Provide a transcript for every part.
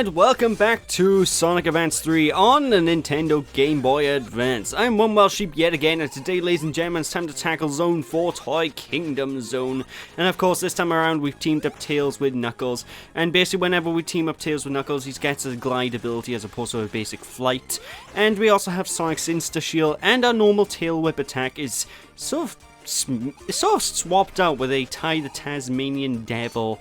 And welcome back to Sonic Advance 3 on the Nintendo Game Boy Advance. I'm One Wild Sheep yet again, and today, ladies and gentlemen, it's time to tackle Zone 4, Toy Kingdom Zone. And of course, this time around, we've teamed up Tails with Knuckles. And basically, whenever we team up Tails with Knuckles, he gets a glide ability as opposed to a basic flight. And we also have Sonic's Insta Shield, and our normal Tail Whip attack is sort of swapped out with a Ty the Tasmanian Devil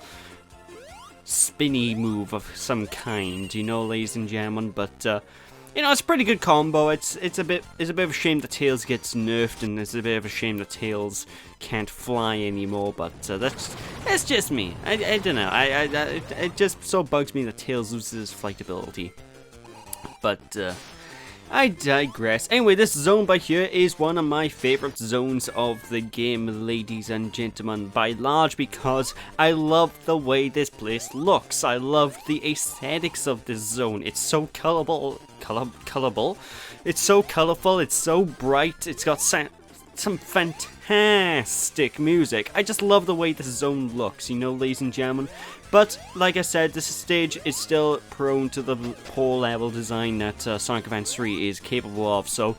spinny move of some kind, you know, ladies and gentlemen. But you know, it's a pretty good combo. It's a bit of a shame that Tails gets nerfed, and it's a bit of a shame that Tails can't fly anymore. But that's just me. I don't know. It just so bugs me that Tails loses his flight ability. But I digress. Anyway, this zone by here is one of my favorite zones of the game, ladies and gentlemen, by large, because I love the way this place looks. I love the aesthetics of this zone. It's so colorful. It's so colorful. It's so bright. It's got some fantastic music. I just love the way this zone looks, you know, ladies and gentlemen. But, like I said, this stage is still prone to the poor level design that Sonic Advance 3 is capable of, so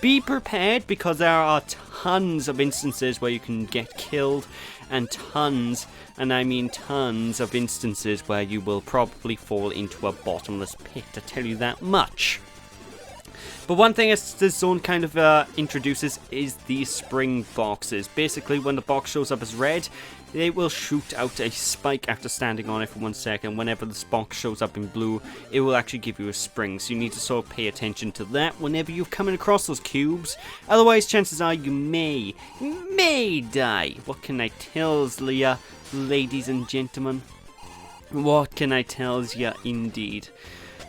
be prepared, because there are tons of instances where you can get killed, and tons, and I mean tons of instances where you will probably fall into a bottomless pit, to tell you that much. But one thing this zone kind of introduces is the spring boxes. Basically, when the box shows up as red, it will shoot out a spike after standing on it for 1 second. Whenever this box shows up in blue, it will actually give you a spring. So you need to sort of pay attention to that whenever you're coming across those cubes. Otherwise, chances are you may die. What can I tell ya, ladies and gentlemen? What can I tell ya, indeed?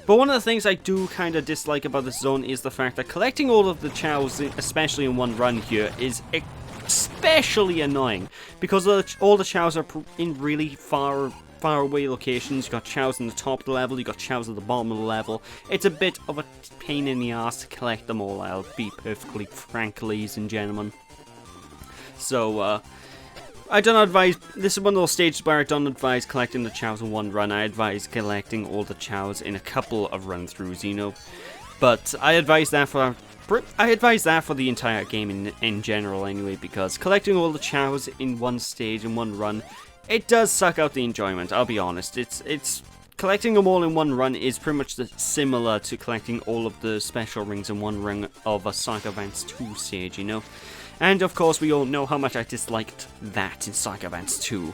But one of the things I do kind of dislike about this zone is the fact that collecting all of the Chaos, especially in one run here, is especially annoying, because all the Chaos are in really far away locations. You got Chaos in the top of the level, you got Chaos at the bottom of the level. It's a bit of a pain in the ass to collect them all, I'll be perfectly frank, ladies and gentlemen. So, I don't advise, this is one of those stages where I don't advise collecting the Chaos in one run. I advise collecting all the Chaos in a couple of run-throughs, you know. But I advise that for the entire game in general anyway, because collecting all the Chaos in one stage, in one run, it does suck out the enjoyment, I'll be honest. It's collecting them all in one run is pretty much similar to collecting all of the special rings in one run of a Sonic Advance 2 stage, you know. And of course, we all know how much I disliked that in Sonic Advance 2.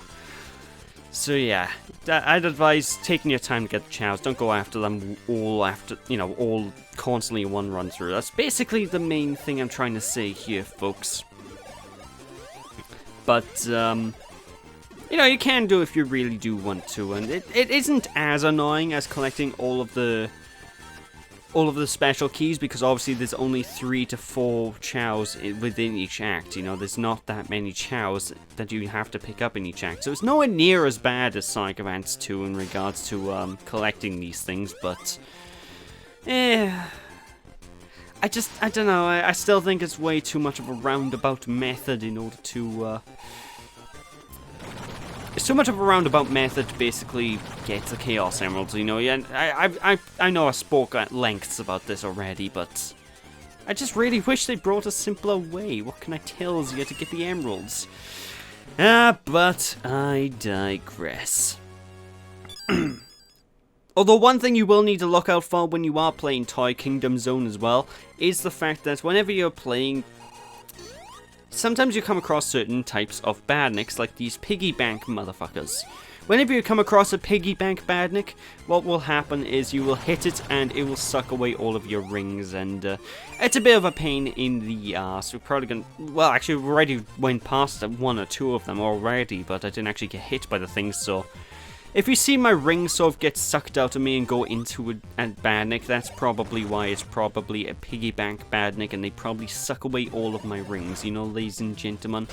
So yeah, I'd advise taking your time to get the Chaos. Don't go after them all constantly in one run through. That's basically the main thing I'm trying to say here, folks. But you know, you can do if you really do want to, and it isn't as annoying as collecting all of the special keys, because obviously there's only 3 to 4 Chaos within each act. You know, there's not that many Chaos that you have to pick up in each act, so it's nowhere near as bad as Sonic Advance 2 in regards to collecting these things. But I don't know, I still think it's way too much of a roundabout method in order to it's too much of a roundabout method to basically get the Chaos Emeralds, you know. And I know I spoke at lengths about this already, but I just really wish they brought a simpler way. What can I tell you to get the Emeralds? But I digress. Although one thing you will need to look out for when you are playing Toy Kingdom Zone as well is the fact that whenever you're playing, sometimes you come across certain types of badniks, like these piggy bank motherfuckers. Whenever you come across a piggy bank badnik, what will happen is you will hit it and it will suck away all of your rings, and it's a bit of a pain in the ass. We're probably gonna, well, actually we already went past 1 or 2 of them already, but I didn't actually get hit by the things, so if you see my ring sort of get sucked out of me and go into a badnik, that's probably why. It's probably a piggy bank badnik, and they probably suck away all of my rings, you know, ladies and gentlemen.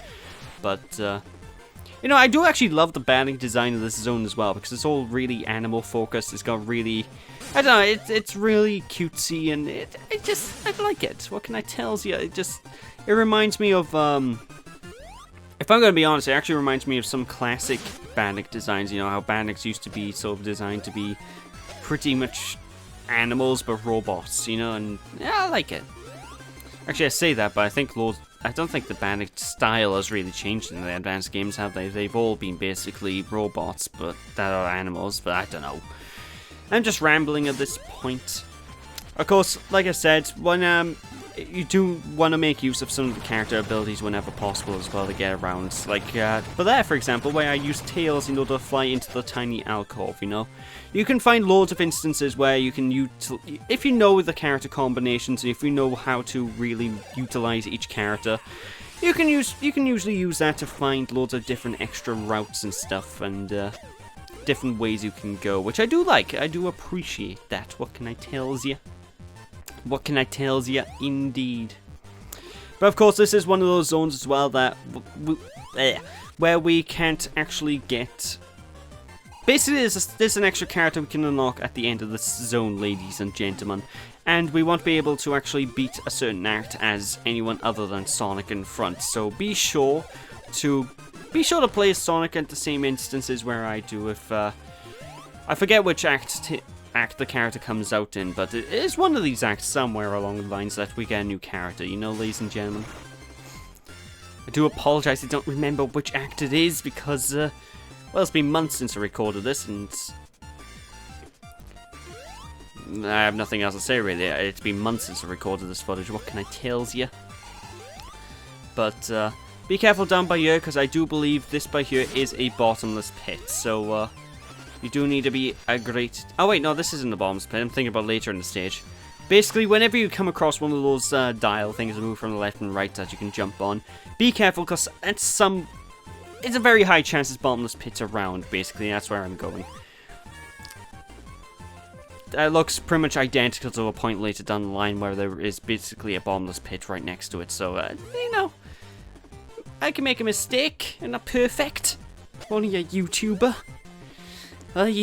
But, you know, I do actually love the badnik design of this zone as well, because it's all really animal focused. It's got really, I don't know, it's really cutesy, and I like it. What can I tell you? It reminds me of, if I'm going to be honest, it actually reminds me of some classic badnik designs. You know, how badniks used to be sort of designed to be pretty much animals but robots, you know, and yeah, I like it. Actually, I say that, but I don't think the bandit style has really changed in the advanced games, have they? They've all been basically robots, but that are animals, but I don't know. I'm just rambling at this point. Of course, like I said, when you do want to make use of some of the character abilities whenever possible as well to get around. Like, but there, for example, where I use Tails in order to fly into the tiny alcove, you know? You can find loads of instances where you can if you know the character combinations, if you know how to really utilize each character, you can usually use that to find loads of different extra routes and stuff, and different ways you can go, which I do like. I do appreciate that. What can I tell you? What can I tell you, indeed? But of course, this is one of those zones as well that where we can't actually get. Basically, there's an extra character we can unlock at the end of this zone, ladies and gentlemen, and we won't be able to actually beat a certain act as anyone other than Sonic in front. So be sure to play as Sonic at the same instances where I do. If I forget which act the character comes out in, but it is one of these acts somewhere along the lines that we get a new character, you know, ladies and gentlemen. I do apologize, I don't remember which act it is because, well, it's been months since I recorded this, and I have nothing else to say really. It's been months since I recorded this footage. What can I tell you? But be careful down by here, because I do believe this by here is a bottomless pit, so you do need to be a great... Oh wait, no, this isn't the bottomless pit. I'm thinking about later in the stage. Basically, whenever you come across one of those dial things that move from the left and right that you can jump on, be careful, because it's a very high chance there's bottomless pits around, basically. That's where I'm going. That looks pretty much identical to a point later down the line where there is basically a bottomless pit right next to it. So, you know, I can make a mistake, and not perfect. Only a YouTuber. But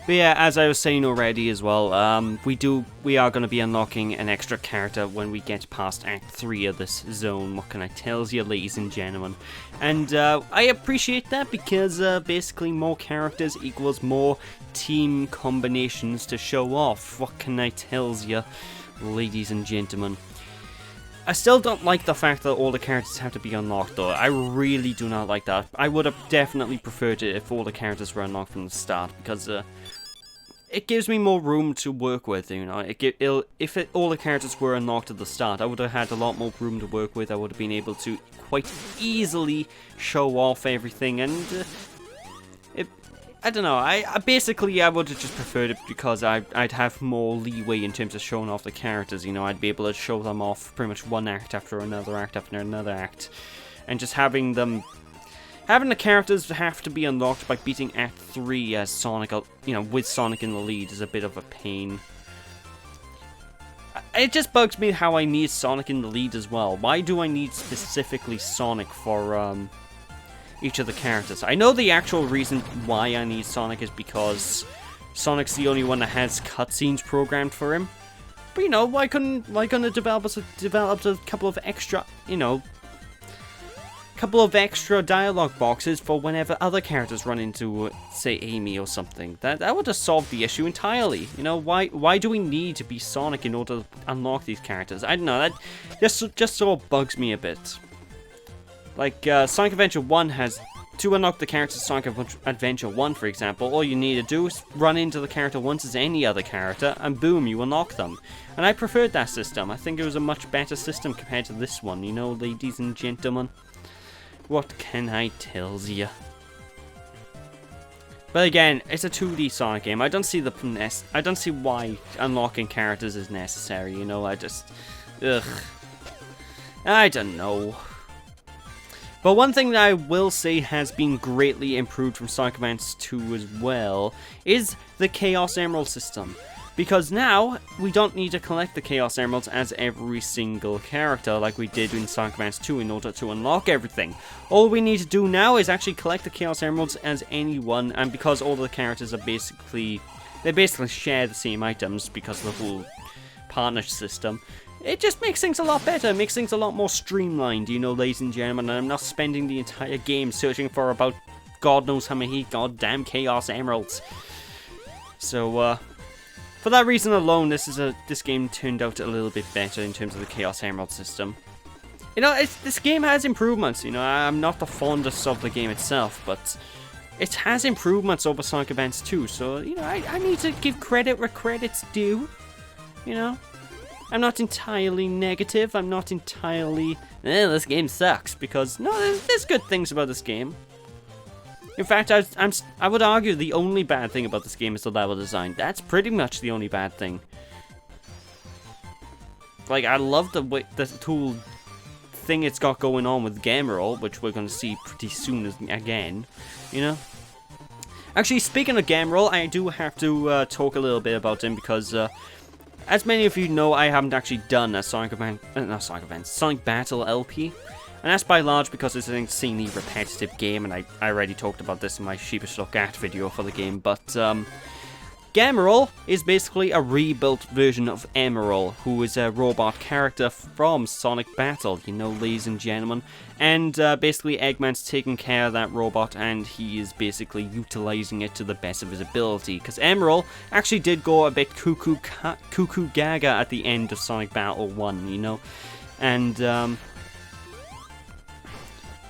yeah, as I was saying already as well, we are going to be unlocking an extra character when we get past Act 3 of this zone. What can I tell you, ladies and gentlemen? And I appreciate that because basically more characters equals more team combinations to show off. What can I tell you, ladies and gentlemen? I still don't like the fact that all the characters have to be unlocked, though. I really do not like that. I would have definitely preferred it if all the characters were unlocked from the start, because it gives me more room to work with, you know. If all the characters were unlocked at the start, I would have had a lot more room to work with. I would have been able to quite easily show off everything, and I don't know, I would have just preferred it because I'd have more leeway in terms of showing off the characters, you know. I'd be able to show them off pretty much one act after another act after another act, and just having the characters have to be unlocked by beating Act 3 as Sonic, you know, with Sonic in the lead is a bit of a pain. It just bugs me how I need Sonic in the lead as well. Why do I need specifically Sonic for, each of the characters? I know the actual reason why I need Sonic is because Sonic's the only one that has cutscenes programmed for him. But you know, why couldn't the developers have developed a couple of extra, you know, dialogue boxes for whenever other characters run into, say, Amy or something? That would have solved the issue entirely. You know, why do we need to be Sonic in order to unlock these characters? I don't know, that just sort of bugs me a bit. Like, Sonic Adventure 1 has... To unlock the characters Sonic Adventure 1, for example, all you need to do is run into the character once as any other character, and boom, you unlock them. And I preferred that system. I think it was a much better system compared to this one, you know, ladies and gentlemen. What can I tell ya? But again, it's a 2D Sonic game. I don't see why unlocking characters is necessary, you know, I don't know. But one thing that I will say has been greatly improved from Sonic Advance 2 as well is the Chaos Emerald system. Because now, we don't need to collect the Chaos Emeralds as every single character like we did in Sonic Advance 2 in order to unlock everything. All we need to do now is actually collect the Chaos Emeralds as anyone, and because all the characters are basically share the same items because of the whole partner system, it just makes things a lot better, makes things a lot more streamlined, you know, ladies and gentlemen, and I'm not spending the entire game searching for about God knows how many goddamn Chaos Emeralds. So, for that reason alone, this game turned out a little bit better in terms of the Chaos Emerald system. You know, this game has improvements. You know, I'm not the fondest of the game itself, but it has improvements over Sonic Advance 2. So, you know, I need to give credit where credit's due. You know, I'm not entirely negative. I'm not entirely, this game sucks, because no, there's good things about this game. In fact, I would argue the only bad thing about this game is the level design. That's pretty much the only bad thing. Like, I love the tool thing it's got going on with Gemerl, which we're going to see pretty soon again, you know? Actually, speaking of Gemerl, I do have to talk a little bit about him, because as many of you know, I haven't actually done a Sonic Battle LP. And that's by large because it's an insanely repetitive game, and I already talked about this in my Sheepish Look At video for the game, but Gemerl is basically a rebuilt version of Emerald, who is a robot character from Sonic Battle, you know, ladies and gentlemen. And basically Eggman's taking care of that robot, and he is basically utilizing it to the best of his ability, because Emerald actually did go a bit cuckoo gaga at the end of Sonic Battle 1, you know, and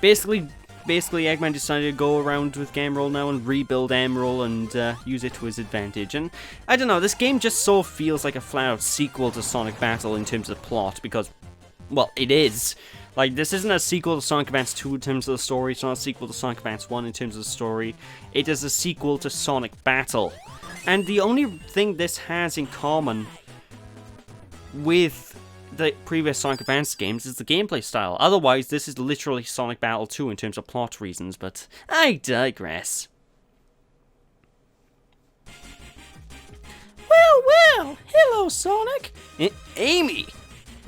Basically, Eggman decided to go around with Gemerl now and rebuild Emerald and use it to his advantage. And I don't know, this game just so feels like a flat-out sequel to Sonic Battle in terms of plot, because, well, it is. Like, this isn't a sequel to Sonic Advance 2 in terms of the story, it's not a sequel to Sonic Advance 1 in terms of the story. It is a sequel to Sonic Battle. And the only thing this has in common with the previous Sonic Advance games is the gameplay style. Otherwise, this is literally Sonic Battle 2 in terms of plot reasons, but I digress. Well, hello, Sonic. Amy,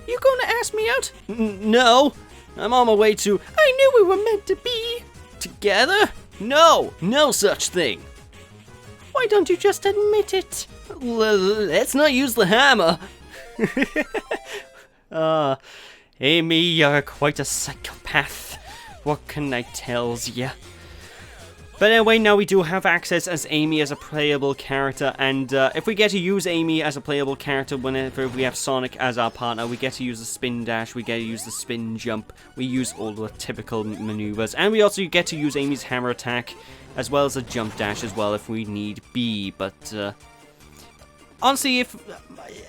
you gonna ask me out? No, I'm on my way to... I knew we were meant to be together. No such thing. Why don't you just admit it? Let's not use the hammer. Amy, you're quite a psychopath. What can I tells ya? But anyway, now we do have access as Amy as a playable character, and if we get to use Amy as a playable character whenever we have Sonic as our partner, we get to use the spin dash, we get to use the spin jump, we use all the typical maneuvers, and we also get to use Amy's hammer attack, as well as a jump dash as well if we need be, but honestly, if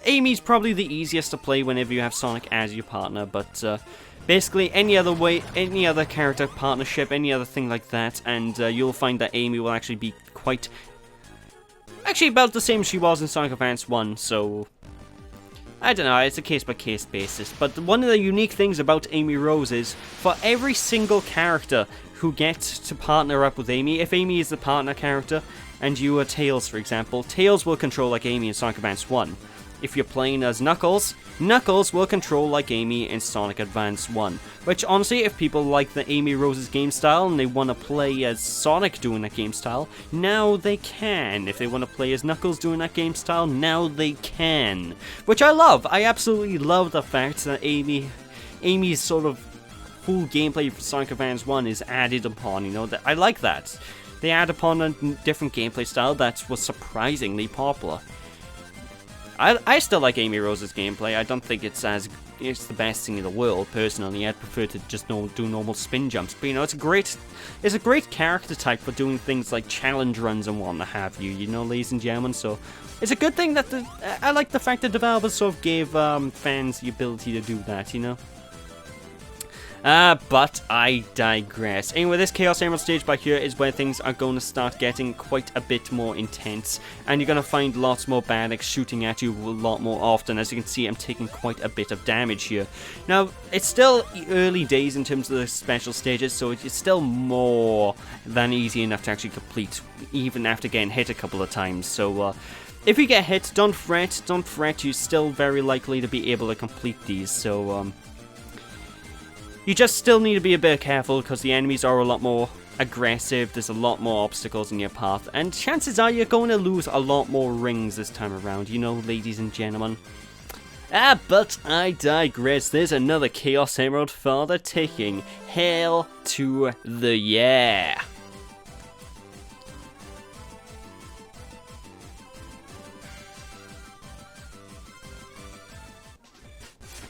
Amy's probably the easiest to play whenever you have Sonic as your partner, but basically any other character partnership, any other thing like that, and you'll find that Amy will actually be actually about the same as she was in Sonic Advance 1, so I don't know, it's a case-by-case basis. But one of the unique things about Amy Rose is, for every single character who gets to partner up with Amy, if Amy is the partner character, and you are Tails, for example, Tails will control like Amy in Sonic Advance 1. If you're playing as Knuckles, Knuckles will control like Amy in Sonic Advance 1. Which, honestly, if people like the Amy Rose's game style and they want to play as Sonic doing that game style, now they can. If they want to play as Knuckles doing that game style, now they can. Which I love. I absolutely love the fact that Amy's sort of full gameplay for Sonic Advance 1 is added upon, you know. I like that. They add upon a different gameplay style that was surprisingly popular. I still like Amy Rose's gameplay. I don't think it's the best thing in the world, personally. I'd prefer to just do normal spin jumps. But, you know, it's a great character type for doing things like challenge runs and what have you, know, ladies and gentlemen. So, it's a good thing that I like the fact that developers sort of gave fans the ability to do that, you know. But I digress. Anyway, this Chaos Emerald stage by here is where things are going to start getting quite a bit more intense, and you're going to find lots more Badix shooting at you a lot more often. As you can see, I'm taking quite a bit of damage here. Now, it's still early days in terms of the special stages, so it's still more than easy enough to actually complete, even after getting hit a couple of times. So, if you get hit, don't fret, you're still very likely to be able to complete these, so, you just still need to be a bit careful because the enemies are a lot more aggressive, there's a lot more obstacles in your path, and chances are you're going to lose a lot more rings this time around, you know, ladies and gentlemen. But I digress. There's another Chaos Emerald for the taking. Hail to the yeah!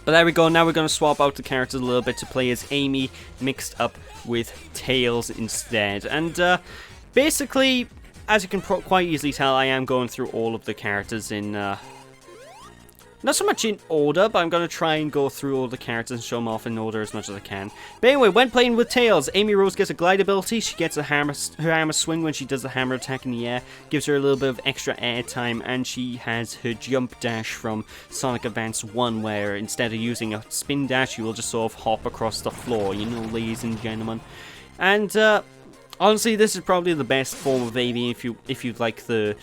But there we go, now we're going to swap out the characters a little bit to play as Amy mixed up with Tails instead. And basically, as you can quite easily tell, I am going through all of the characters in not so much in order, but I'm going to try and go through all the characters and show them off in order as much as I can. But anyway, when playing with Tails, Amy Rose gets a glide ability. She gets her hammer swing when she does the hammer attack in the air. Gives her a little bit of extra air time, and she has her jump dash from Sonic Advance 1, where instead of using a spin dash, you will just sort of hop across the floor, you know, ladies and gentlemen. And honestly, this is probably the best form of Amy if you like the...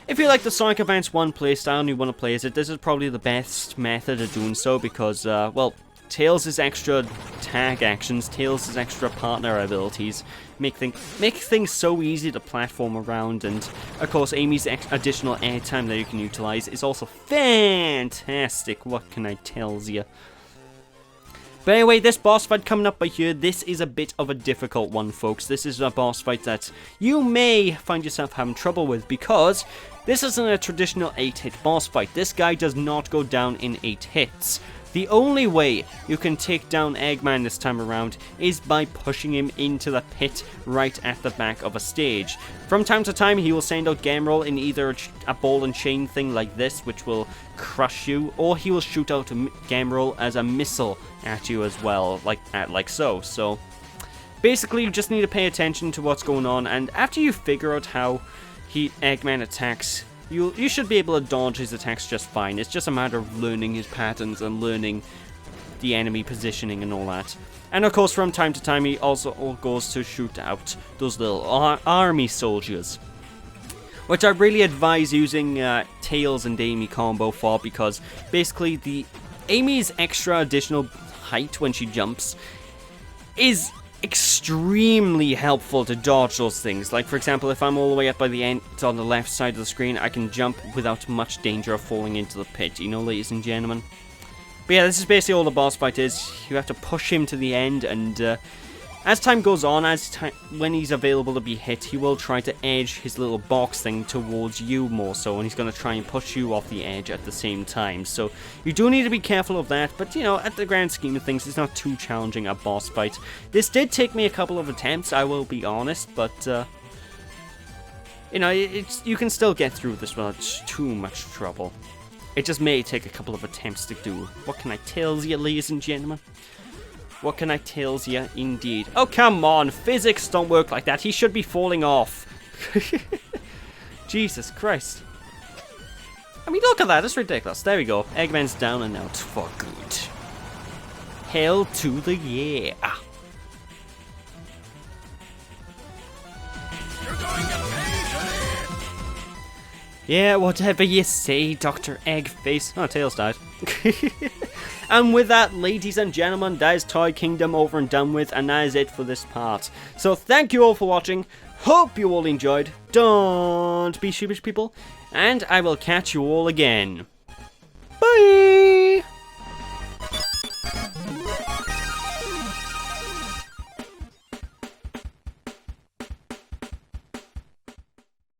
If you like the Sonic Advance 1 playstyle and you want to play as it, this is probably the best method of doing so because, well, Tails' extra tag actions, Tails' extra partner abilities make things so easy to platform around, and of course Amy's additional airtime that you can utilize is also fantastic, what can I tell you? But anyway, this boss fight coming up by here, this is a bit of a difficult one, folks. This is a boss fight that you may find yourself having trouble with because this isn't a traditional 8-hit boss fight. This guy does not go down in 8 hits. The only way you can take down Eggman this time around is by pushing him into the pit right at the back of a stage. From time to time, he will send out Gemerl in either a ball and chain thing like this, which will crush you, or he will shoot out Gemerl as a missile at you as well, like so. So basically, you just need to pay attention to what's going on, and after you figure out how Eggman attacks, you should be able to dodge his attacks just fine. It's just a matter of learning his patterns and learning the enemy positioning and all that. And of course, from time to time, he also goes to shoot out those little army soldiers, which I really advise using Tails and Amy combo for, because basically Amy's extra additional height when she jumps is extremely helpful to dodge those things. Like, for example, if I'm all the way up by the end on the left side of the screen, I can jump without much danger of falling into the pit, you know, ladies and gentlemen. But yeah, this is basically all the boss fight is. You have to push him to the end, and as time goes on, when he's available to be hit, he will try to edge his little box thing towards you more so, and he's going to try and push you off the edge at the same time. So you do need to be careful of that, but you know, at the grand scheme of things, it's not too challenging a boss fight. This did take me a couple of attempts, I will be honest, but you know, you can still get through this without too much trouble. It just may take a couple of attempts to do. What can I tell you, ladies and gentlemen? What can I tell you, indeed? Oh, come on, physics don't work like that. He should be falling off. Jesus Christ. I mean, look at that, that's ridiculous. There we go, Eggman's down and out for good. Hell to the yeah. Yeah, whatever you say, Dr. Eggface. Oh, Tails died. And with that, ladies and gentlemen, that is Toy Kingdom over and done with, and that is it for this part. So thank you all for watching, hope you all enjoyed, don't be sheepish people, and I will catch you all again. Bye!